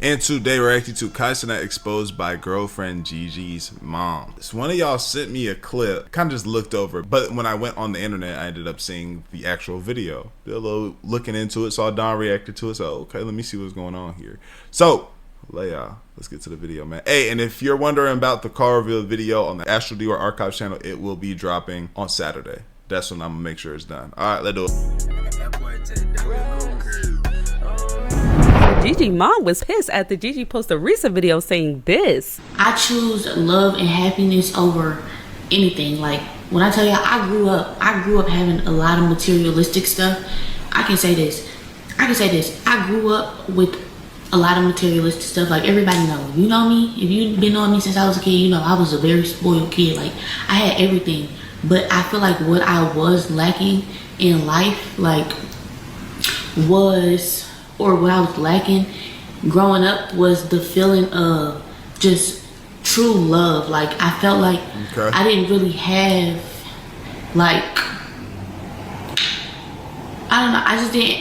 And today we're reacting to Cenat exposed by girlfriend Gigi's mom. So one of y'all sent me a clip, kind of just looked over, but when I went on the internet, I ended up seeing the actual video. Did a little looking into it, saw Don reacted to it, so okay, let me see what's going on here. So, let's get to the video, man. Hey, and if you're wondering about the car reveal video on the Astral Dior Archives channel, it will be dropping on Saturday. That's when I'm gonna make sure it's done. All right, let's do it. Gigi mom was pissed after Gigi posted a recent video saying this. I choose love and happiness over anything. Like, when I tell you I grew up having a lot of materialistic stuff. I can say this. I grew up with a lot of materialistic stuff. Like, everybody knows. You know me. If you've been knowing me since I was a kid, you know I was a very spoiled kid. Like, I had everything. But I feel like what I was lacking in life, like, what I was lacking growing up was the feeling of just true love. Like, I felt like I didn't really have, like, I don't know,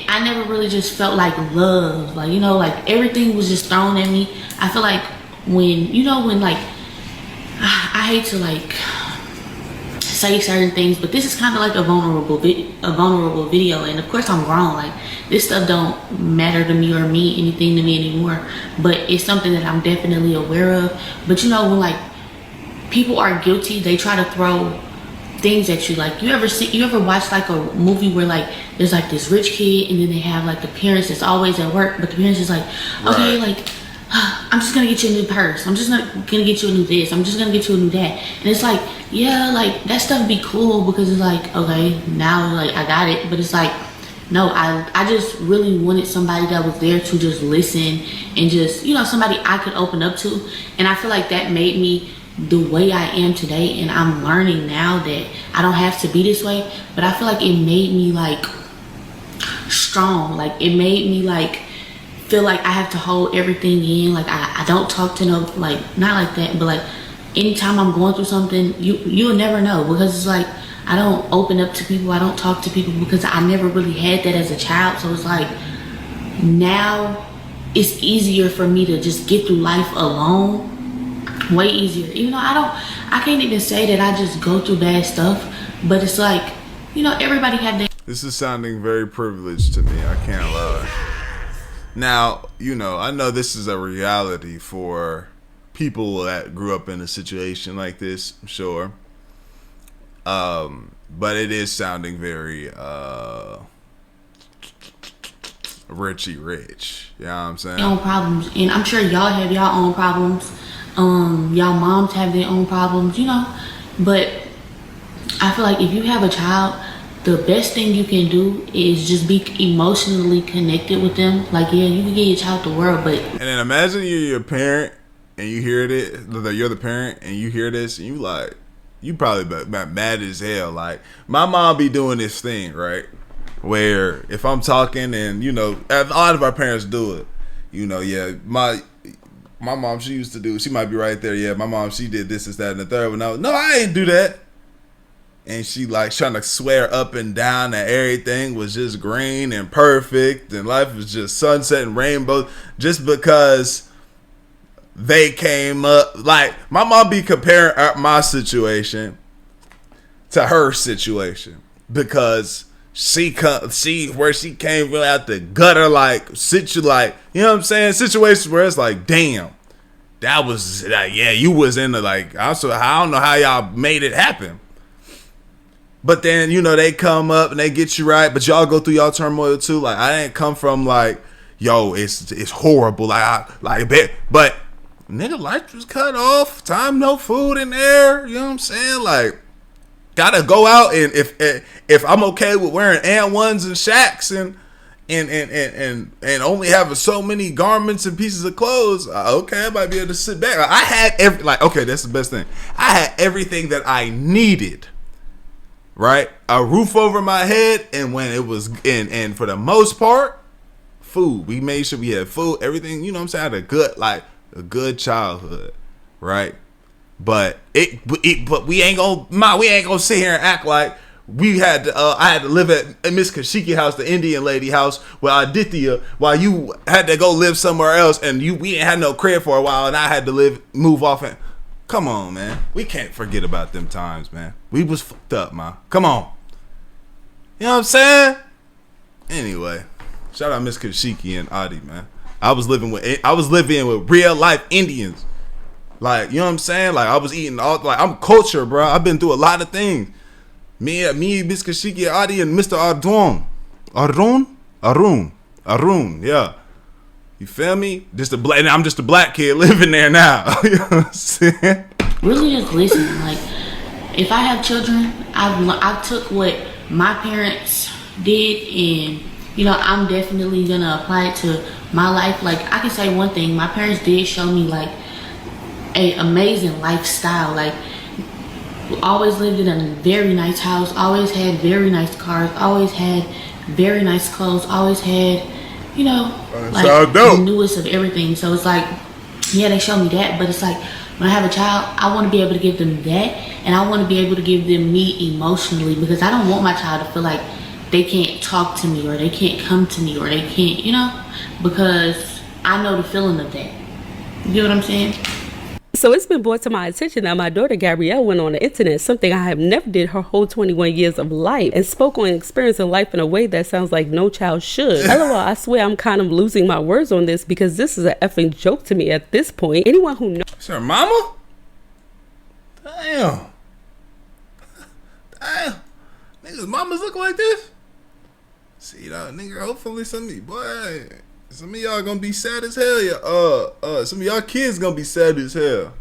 I never really just felt like love. Like, you know, like, everything was just thrown at me. I feel like when like, I hate to, like, say certain things, but this is kind of like a vulnerable video, and of course I'm grown. Like, this stuff don't matter to me or mean anything to me anymore, but it's something that I'm definitely aware of. But you know, when like people are guilty, they try to throw things at you. Like, you ever watch like a movie where like there's like this rich kid, and then they have like the parents that's always at work, but the parents is like, okay, like, I'm just gonna get you a new purse, I'm just gonna get you a new this, I'm just gonna get you a new that. And it's like, yeah, like, that stuff be cool because it's like, okay, now like I got it. But it's like, no, I just really wanted somebody that was there to just listen and just, you know, somebody I could open up to. And I feel like that made me the way I am today. And I'm learning now that I don't have to be this way, but I feel like it made me like strong. Like, it made me like feel like I have to hold everything in. Like, I don't talk to no, like, not like that, but like anytime I'm going through something, you'll never know, because it's like I don't open up to people, I don't talk to people, because I never really had that as a child. So it's like now it's easier for me to just get through life alone, way easier. Even though I can't even say that I just go through bad stuff, but it's like, you know, everybody had that. This is sounding very privileged to me, I can't lie. Now, you know, I know this is a reality for people that grew up in a situation like this, I'm sure. But it is sounding very richy rich. You know what I'm saying? Your own problems, and I'm sure y'all have y'all own problems. Y'all moms have their own problems, you know. But I feel like if you have a child, the best thing you can do is just be emotionally connected with them. Like, yeah, you can get your child the world, but and then imagine you're your parent and you hear it, you're the parent and you hear this and you like, you probably be mad as hell. Like, my mom be doing this thing, right, where if I'm talking, and you know, a lot of our parents do it, you know, yeah, my mom, she used to do, she might be right there, yeah, my mom, she did this, that, and the third, but no, I ain't do that. And she like trying to swear up and down that everything was just green and perfect and life was just sunset and rainbow, just because they came up. Like, my mom be comparing my situation to her situation because she where she came really out the gutter, like, like, you know what I'm saying, situations where it's like, damn, that was like, yeah, you was in the, like, also, I don't know how y'all made it happen. But then, you know, they come up and they get you right, but y'all go through y'all turmoil too. Like, I didn't come from like, yo, it's horrible, but nigga, life was cut off, time, no food in there, you know what I'm saying? Like, gotta go out, and if I'm okay with wearing and1s and shacks and only having so many garments and pieces of clothes, okay, I might be able to sit back. I had okay, that's the best thing. I had everything that I needed. Right, a roof over my head, and when it was and for the most part, food. We made sure we had food, everything. You know what I'm saying? I had a good childhood, right? But we ain't gonna sit here and act like I had to live at Miss Kashiki house, the Indian lady house, with Aditya, while you had to go live somewhere else, and we didn't have no crib for a while, and I had to move off. And come on, man, we can't forget about them times, man. We was fucked up, man. Come on, you know what I'm saying? Anyway, shout out Miss Kashiki and Adi, man. I was living with real life Indians, like, you know what I'm saying? Like, I was eating I'm culture, bro. I've been through a lot of things. Me, Miss Kashiki, Adi, and Mr. Arun, yeah. You feel me? And I'm just a black kid living there now. You know what I'm saying? Really just listen. Like, if I have children, I took what my parents did, and, you know, I'm definitely gonna apply it to my life. Like, I can say one thing. My parents did show me, like, an amazing lifestyle. Like, always lived in a very nice house, always had very nice cars, always had very nice clothes, always had, you know, like the newest of everything. So it's like, yeah, they show me that, but it's like, when I have a child, I want to be able to give them that, and I want to be able to give them me emotionally, because I don't want my child to feel like they can't talk to me, or they can't come to me, or they can't, you know, because I know the feeling of that. You get what I'm saying? So it's been brought to my attention that my daughter Gabrielle went on the internet, something I have never did her whole 21 years of life, and spoke on experiencing life in a way that sounds like no child should. LOL, I swear I'm kind of losing my words on this, because this is an effing joke to me at this point. Anyone who knows... It's her mama? Damn. Niggas mamas look like this? See that, nigga, hopefully some of y'all gonna be sad as hell. Some of y'all kids gonna be sad as hell.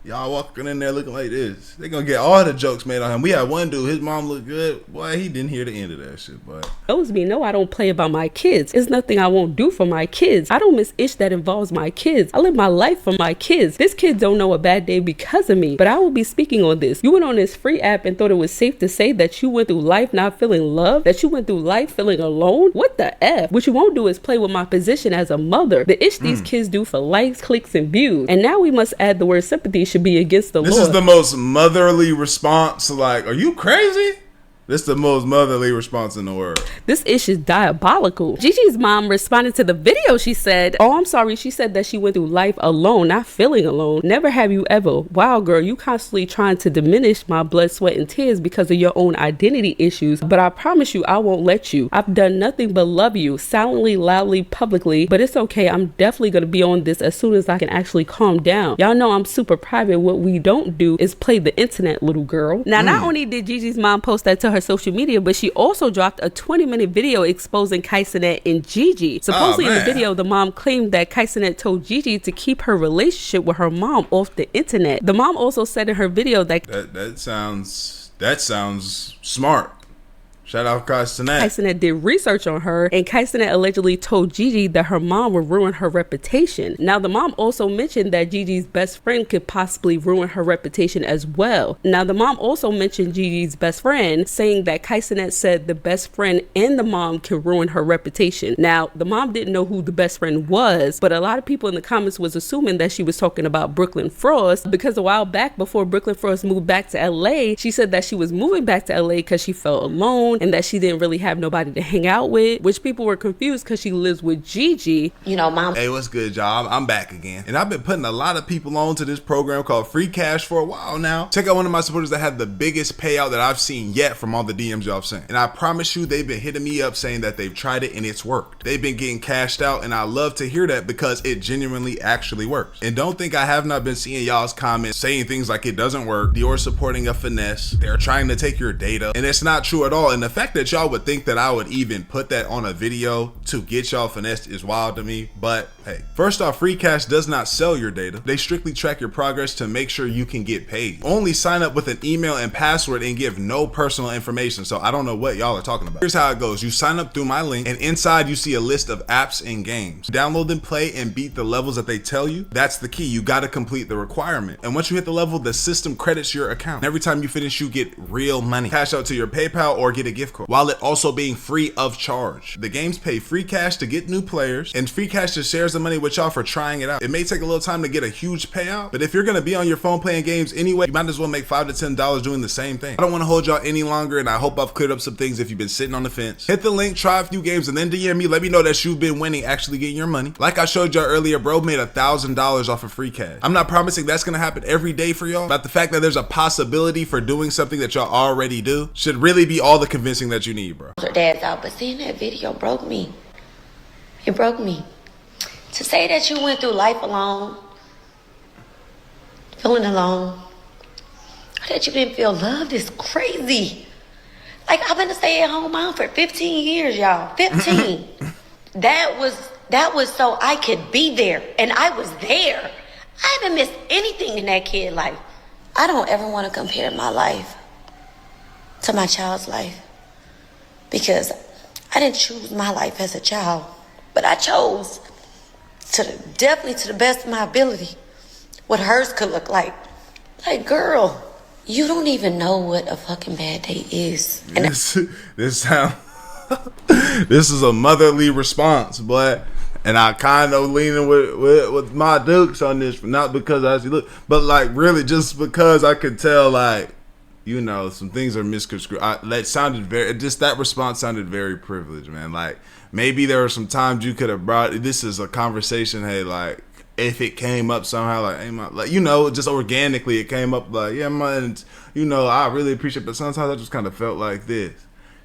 Y'all walking in there looking like this. They gonna get all the jokes made on him. We had one dude, his mom looked good. Boy, he didn't hear the end of that shit, boy. Knows me, no, I don't play about my kids. It's nothing I won't do for my kids. I don't miss ish that involves my kids. I live my life for my kids. This kid don't know a bad day because of me, but I will be speaking on this. You went on this free app and thought it was safe to say that you went through life not feeling loved, that you went through life feeling alone? What the F? What you won't do is play with my position as a mother. The ish these kids do for likes, clicks, and views. And now we must add the word sympathy should be against the law. This is the most motherly response. Like, are you crazy? This is the most motherly response in the world. This ish is diabolical. Gigi's mom responded to the video. She said, oh, I'm sorry. She said that she went through life alone, not feeling alone. Never have you ever. Wow, girl, you constantly trying to diminish my blood, sweat, and tears because of your own identity issues. But I promise you, I won't let you. I've done nothing but love you, silently, loudly, publicly. But it's okay. I'm definitely going to be on this as soon as I can actually calm down. Y'all know I'm super private. What we don't do is play the internet, little girl. Now, not only did Gigi's mom post that to her social media, but she also dropped a 20-minute video exposing Cenat and Gigi. Supposedly in the video, the mom claimed that Cenat told Gigi to keep her relationship with her mom off the internet. The mom also said in her video that that sounds smart. Shout out Cenat. Cenat did research on her, and Cenat allegedly told Gigi that her mom would ruin her reputation. Now, the mom also mentioned that Gigi's best friend could possibly ruin her reputation as well. Now, the mom also mentioned Gigi's best friend, saying that Cenat said the best friend and the mom could ruin her reputation. Now, the mom didn't know who the best friend was, but a lot of people in the comments was assuming that she was talking about Brooklyn Frost, because a while back, before Brooklyn Frost moved back to LA, she said that she was moving back to LA because she felt alone, and that she didn't really have nobody to hang out with, which people were confused because she lives with Gigi. You know, mom. Hey, what's good, y'all? I'm back again. And I've been putting a lot of people on to this program called Free Cash for a while now. Check out one of my supporters that had the biggest payout that I've seen yet from all the DMs y'all sent. And I promise you, they've been hitting me up saying that they've tried it and it's worked. They've been getting cashed out, and I love to hear that because it genuinely actually works. And don't think I have not been seeing y'all's comments saying things like it doesn't work, Dior supporting a finesse, they're trying to take your data, and it's not true at all. And the fact that y'all would think that I would even put that on a video to get y'all finessed is wild to me. But hey, first off, Free Cash does not sell your data. They strictly track your progress to make sure you can get paid. Only sign up with an email and password and give no personal information. So I don't know what y'all are talking about. Here's how it goes. You sign up through my link, and inside you see a list of apps and games. Download them, play, and beat the levels that they tell you. That's the key. You got to complete the requirement. And once you hit the level, the system credits your account. And every time you finish, you get real money. Cash out to your PayPal or get a gift card, while it also being free of charge. The games pay free cash to get new players, and free cash just shares the money with y'all for trying it out. It may take a little time to get a huge payout, but if you're gonna be on your phone playing games anyway, you might as well make $5 to $10 doing the same thing. I don't want to hold y'all any longer, and I hope I've cleared up some things if you've been sitting on the fence. Hit the link, try a few games, and then DM me. Let me know that you've been winning, actually getting your money. Like I showed y'all earlier, bro made $1,000 off of free cash. I'm not promising that's gonna happen every day for y'all, but the fact that there's a possibility for doing something that y'all already do should really be all the convincing that you need, bro. Her dad's out, but seeing that video broke me. It broke me. To say that you went through life alone, feeling alone, or that you didn't feel loved is crazy. Like, I've been a stay-at-home mom for 15 years, y'all. 15. That was so I could be there, and I was there. I haven't missed anything in that kid's life. I don't ever want to compare my life to my child's life, because I didn't choose my life as a child, but I chose definitely to the best of my ability what hers could look like. Like, girl, you don't even know what a fucking bad day is. And this is a motherly response, but and I kind of leaning with my dukes on this, not because I actually look, but like really just because I could tell, like, you know, some things are misconstrued. That response sounded very privileged, man. Like, maybe there were some times you could have brought, this is a conversation, hey, like, if it came up somehow, like, hey, like, you know, just organically it came up, like, yeah, man, you know, I really appreciate it, but sometimes I just kind of felt like this.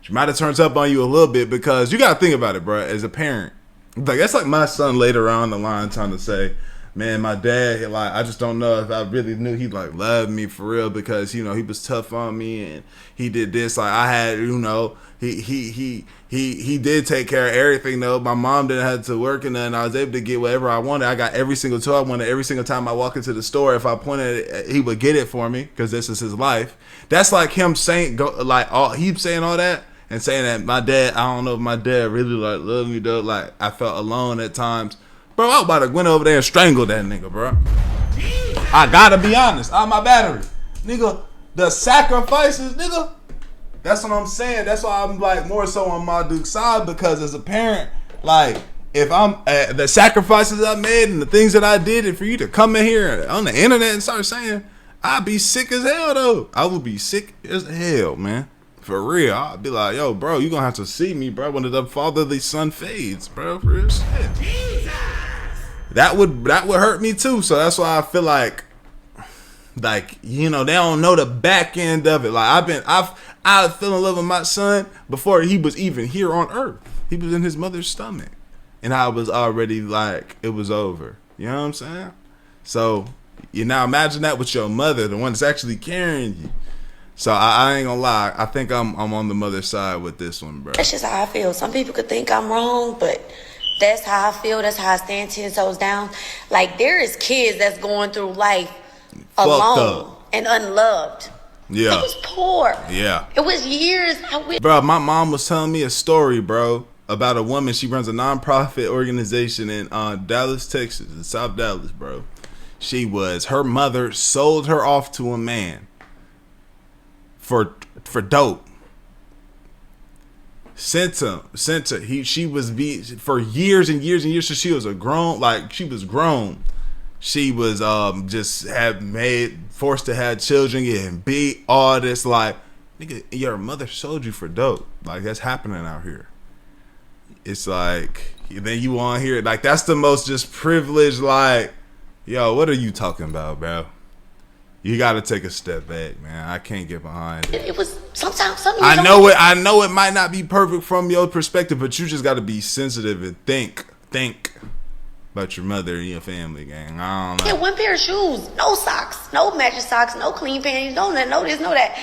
She might have turned up on you a little bit, because you got to think about it, bro, as a parent. Like, that's like my son later on the line trying to say, man, my dad, like, I just don't know if I really knew he, like, loved me for real, because, you know, he was tough on me and he did this. Like, I had, you know, he did take care of everything, though. My mom didn't have to work, and then I was able to get whatever I wanted. I got every single toy I wanted. Every single time I walk into the store, if I pointed it, he would get it for me, because this is his life. That's like him saying, he's saying all that and saying that my dad, I don't know if my dad really, like, loved me, though. Like, I felt alone at times. Bro, I was about to went over there and strangle that nigga, bro. I gotta be honest. On my battery. Nigga, the sacrifices, nigga. That's what I'm saying. That's why I'm, like, more so on my Duke's side, because as a parent, like, if I'm, the sacrifices I made and the things that I did, and for you to come in here on the internet and start saying, I'd be sick as hell, though. I would be sick as hell, man. For real. I'd be like, yo, bro, you gonna have to see me, bro, when the fatherly son fades, bro. For real shit. Jesus. That would hurt me too. So that's why I feel like, you know, they don't know the back end of it. Like, I fell in love with my son before he was even here on earth. He was in his mother's stomach, and I was already like, it was over. You know what I'm saying? So you now imagine that with your mother, the one that's actually carrying you. So I ain't gonna lie. I think I'm on the mother's side with this one, bro. That's just how I feel. Some people could think I'm wrong, but that's how I feel. That's how I stand 10 toes down. Like, there is kids that's going through life alone and unloved. Yeah. It was poor. Yeah. It was years. Bro, my mom was telling me a story, bro, about a woman. She runs a nonprofit organization in Dallas, Texas, in South Dallas, bro. Her mother sold her off to a man for dope. Sent her. She was for years and years and years. So she was grown. She was forced to have children, getting beat, all this. Like, nigga, your mother sold you for dope. Like, that's happening out here. It's like, then you on here, like, that's the most just privileged, like, yo, what are you talking about, bro? You got to take a step back, man. I can't get behind it. It was sometimes something. I know it might not be perfect from your perspective, but you just got to be sensitive and think about your mother and your family, gang. I don't know. Yeah, one pair of shoes, no socks, no matching socks, no clean panties, no this, no that.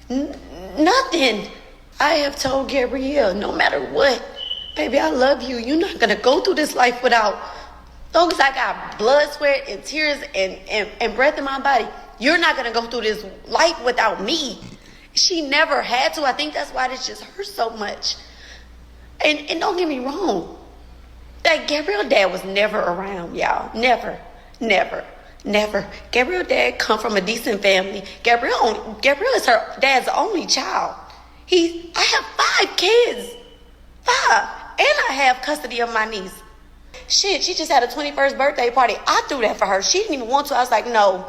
Nothing. I have told Gabrielle, no matter what, baby, I love you. You're not gonna go through this life without. As long as I got blood, sweat, and tears and breath in my body, you're not gonna go through this life without me. She never had to. I think that's why this just hurts so much. And don't get me wrong. Like, Gabrielle's dad was never around, y'all. Never. Gabrielle's dad come from a decent family. Gabrielle is her dad's only child. I have 5 kids. 5. And I have custody of my niece. Shit, she just had a 21st birthday party. I threw that for her. She didn't even want to. I was like, no,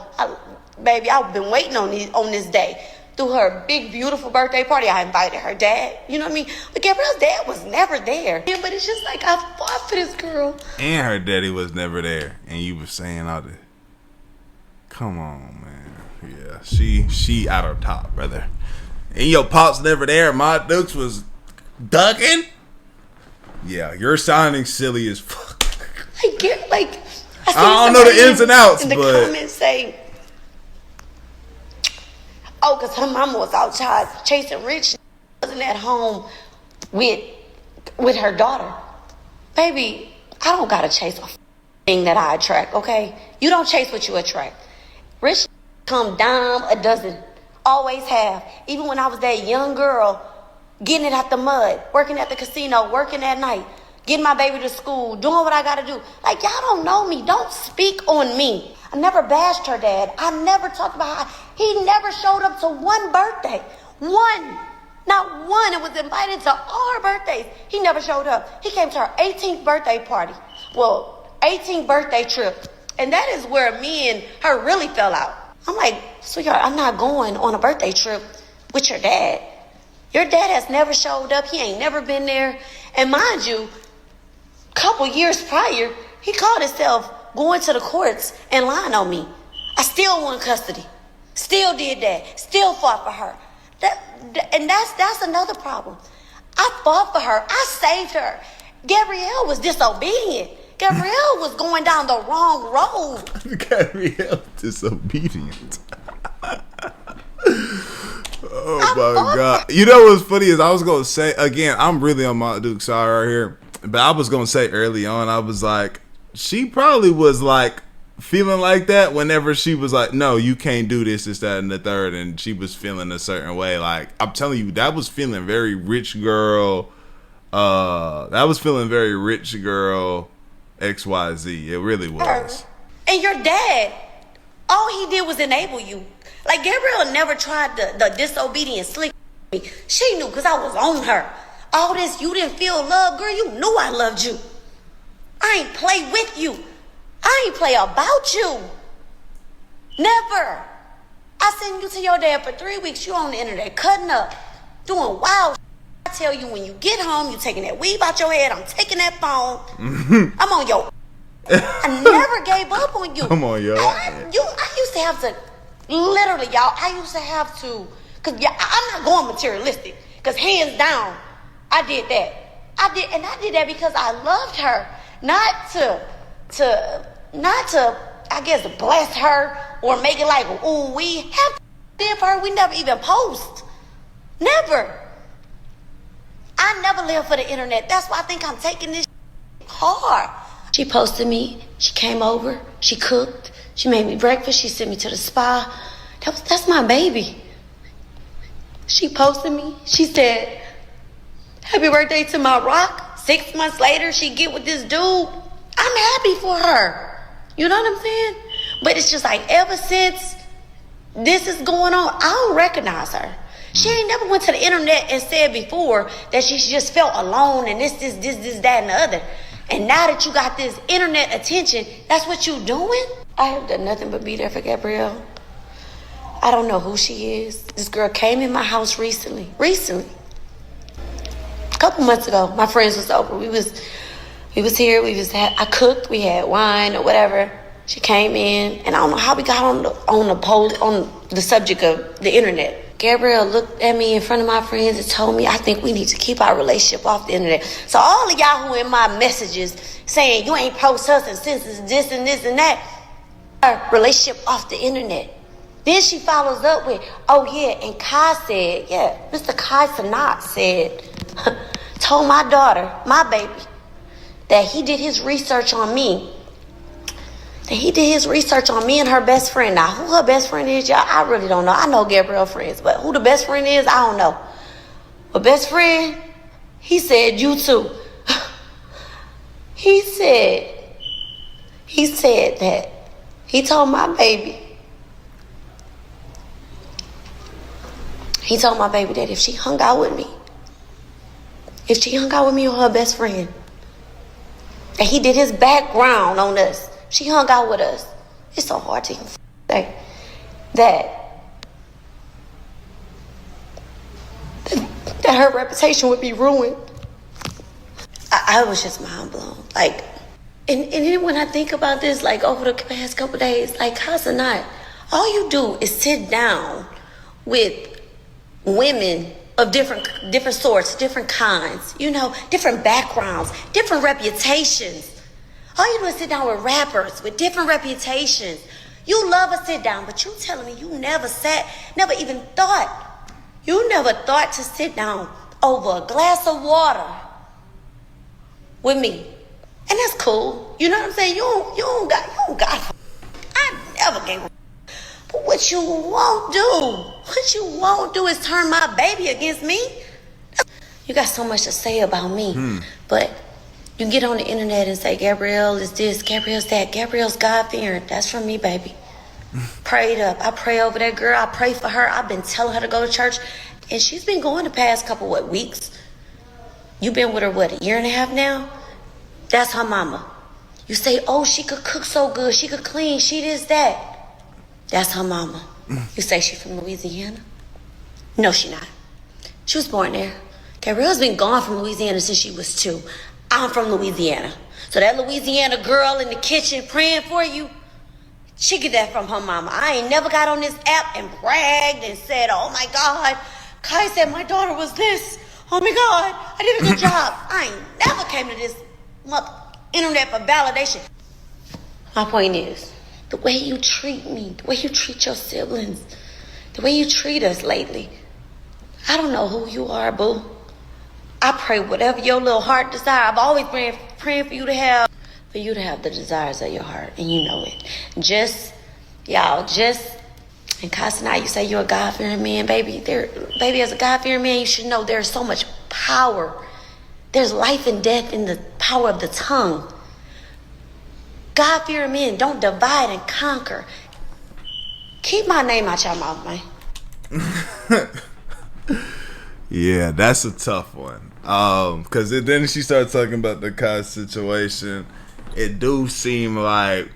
baby, I've been waiting on this day. Threw her big, beautiful birthday party. I invited her dad. You know what I mean? But Gabrielle's dad was never there. Yeah, but it's just like, I fought for this girl. And her daddy was never there. And you were saying all this. Come on, man. Yeah, she out of top, brother. And your pops never there. My Dukes was ducking. Yeah, you're sounding silly as fuck. I don't know the ins and outs, in the comments saying, oh, because her mama was outside chasing rich. Wasn't at home with her daughter. Baby, I don't gotta chase a thing that I attract, okay? You don't chase what you attract. Rich come dime a dozen. Always have. Even when I was that young girl, getting it out the mud, working at the casino, working at night, getting my baby to school, doing what I gotta do. Like, y'all don't know me. Don't speak on me. I never bashed her dad. I never talked about how he never showed up to one birthday. One. Not one. It was invited to all her birthdays. He never showed up. He came to her 18th birthday party. Well, 18th birthday trip. And that is where me and her really fell out. I'm like, sweetheart, I'm not going on a birthday trip with your dad. Your dad has never showed up. He ain't never been there. And mind you, a couple years prior, he called himself going to the courts and lying on me. I still won custody. Still did that. Still fought for her. And that's another problem. I fought for her. I saved her. Gabrielle was disobedient. Gabrielle was going down the wrong road. Gabrielle disobedient. Oh my God. You know what's funny is I was going to say, again, I'm really on my Duke side right here. But I was going to say early on, I was like, she probably was like feeling like that whenever she was like, no, you can't do this, that, and the third. And she was feeling a certain way. Like, I'm telling you, that was feeling very rich girl. That was feeling very rich girl XYZ. It really was. And your dad, all he did was enable you. Like, Gabrielle never tried the disobedient slick me. She knew because I was on her. All this, you didn't feel love, girl, you knew I loved you. I ain't play with you. I ain't play about you. Never. I sent you to your dad for 3 weeks. You on the internet cutting up, doing wild. I tell you, when you get home, you taking that weave out your head. I'm taking that phone. I'm on your. I never gave up on you. Come on, yo. I used to have to, literally, y'all. I used to have to, cause I'm not going materialistic. Cause hands down, I did that. I did that because I loved her, not to, I guess, bless her or make it like, ooh, we have to did for her. We never even post. Never. I never lived for the internet. That's why I think I'm taking this hard. She posted me. She came over. She cooked. She made me breakfast. She sent me to the spa. That's my baby. She posted me. She said, happy birthday to my rock. 6 months later, she get with this dude. I'm happy for her. You know what I'm saying? But it's just like, ever since this is going on, I don't recognize her. She ain't never went to the internet and said before that she just felt alone and this, that, and the other. And now that you got this internet attention, that's what you doing? I have done nothing but be there for Gabrielle. I don't know who she is. This girl came in my house recently. A couple months ago, my friends was over. We was here. I cooked. We had wine or whatever. She came in, and I don't know how we got on the subject of the internet. Gabrielle looked at me in front of my friends and told me, I think we need to keep our relationship off the internet. So all of y'all who in my messages saying you ain't post us and since it's this and this and that, our relationship off the internet. Then she follows up with, oh yeah, and Kai said, yeah, Mr. Kai Cenat said, told my daughter, my baby, that he did his research on me. And her best friend. Now, who her best friend is, y'all, I really don't know. I know Gabrielle friends, but who the best friend is, I don't know. But best friend, he said, you too. He said that he told my baby, He told my baby that if she hung out with me or her best friend, and he did his background on us, she hung out with us. It's so hard to say that her reputation would be ruined. I was just mind blown. Like, and then when I think about this, like over the past couple of days, like Cenat, all you do is sit down with women of different sorts, different kinds, you know, different backgrounds, different reputations. All you do is sit down with rappers with different reputations. You love a sit down, but you telling me you never thought to sit down over a glass of water with me. And that's cool. You know what I'm saying? You don't got I never gave a. But what you won't do is turn my baby against me. You got so much to say about me. But you get on the internet and say, Gabrielle is this, Gabrielle's that, Gabrielle's God-fearing. That's from me, baby. Prayed up. I pray over that girl. I pray for her. I've been telling her to go to church. And she's been going the past couple, weeks? You've been with her, a year and a half now? That's her mama. You say, oh, she could cook so good. She could clean. She this, that. That's her mama. You say she from Louisiana? No, she not. She was born there. Gabrielle's been gone from Louisiana since she was 2. I'm from Louisiana. So that Louisiana girl in the kitchen praying for you, she get that from her mama. I ain't never got on this app and bragged and said, oh my God, Kai said my daughter was this. Oh my God, I did a good job. I ain't never came to this internet for validation. My point is, the way you treat me, the way you treat your siblings, the way you treat us lately, I don't know who you are, boo. I pray whatever your little heart desire. I've always been praying for you to have the desires of your heart, and you know it. And Cenat, you say you're a God-fearing man, baby. Baby, as a God-fearing man, you should know there's so much power. There's life and death in the power of the tongue. God-fearing men don't divide and conquer. Keep my name out your mouth, man. Yeah, that's a tough one. Because then she started talking about the Kai situation. It do seem like,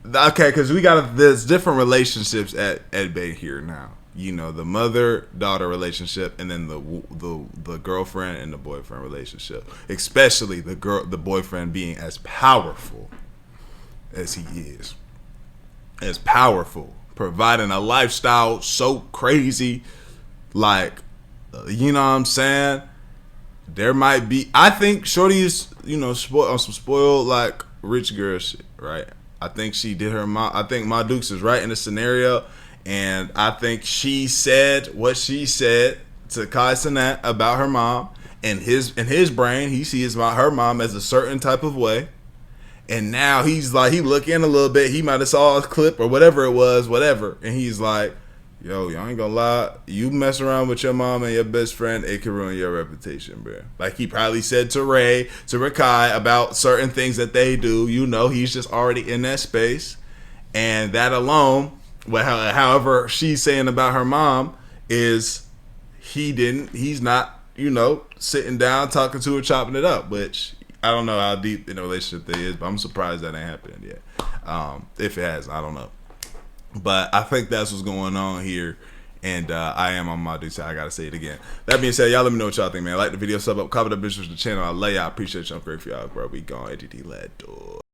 okay, because there's different relationships at bay here now. You know, the mother-daughter relationship, and then the girlfriend and the boyfriend relationship. Especially the boyfriend being as powerful as he is. As powerful. Providing a lifestyle so crazy. Like, you know what I'm saying? There might be, I think Shorty is, you know, on some spoiled, like, rich girl shit, right? I think she did her mom. I think Ma Dukes is right in the scenario. And I think she said what she said to Kai Cenat about her mom. And in his brain, he sees her mom as a certain type of way. And now he's like, he look in a little bit. He might have saw a clip or whatever it was, whatever. And he's like, yo, y'all ain't gonna lie. You mess around with your mom and your best friend, it can ruin your reputation, bro. Like he probably said to Rakai about certain things that they do. You know, he's just already in that space. And that alone, however she's saying about her mom, is he's not, you know, sitting down, talking to her, chopping it up, which I don't know how deep in a relationship they is, but I'm surprised that ain't happened yet. If it has, I don't know. But I think that's what's going on here. And I am on my dude, so I gotta say it again. That being said, y'all let me know what y'all think, man. Like the video, sub up, comment up, bitches to the channel. I love y'all. I appreciate y'all. I'm great for y'all, bro. We gone. ADD led door.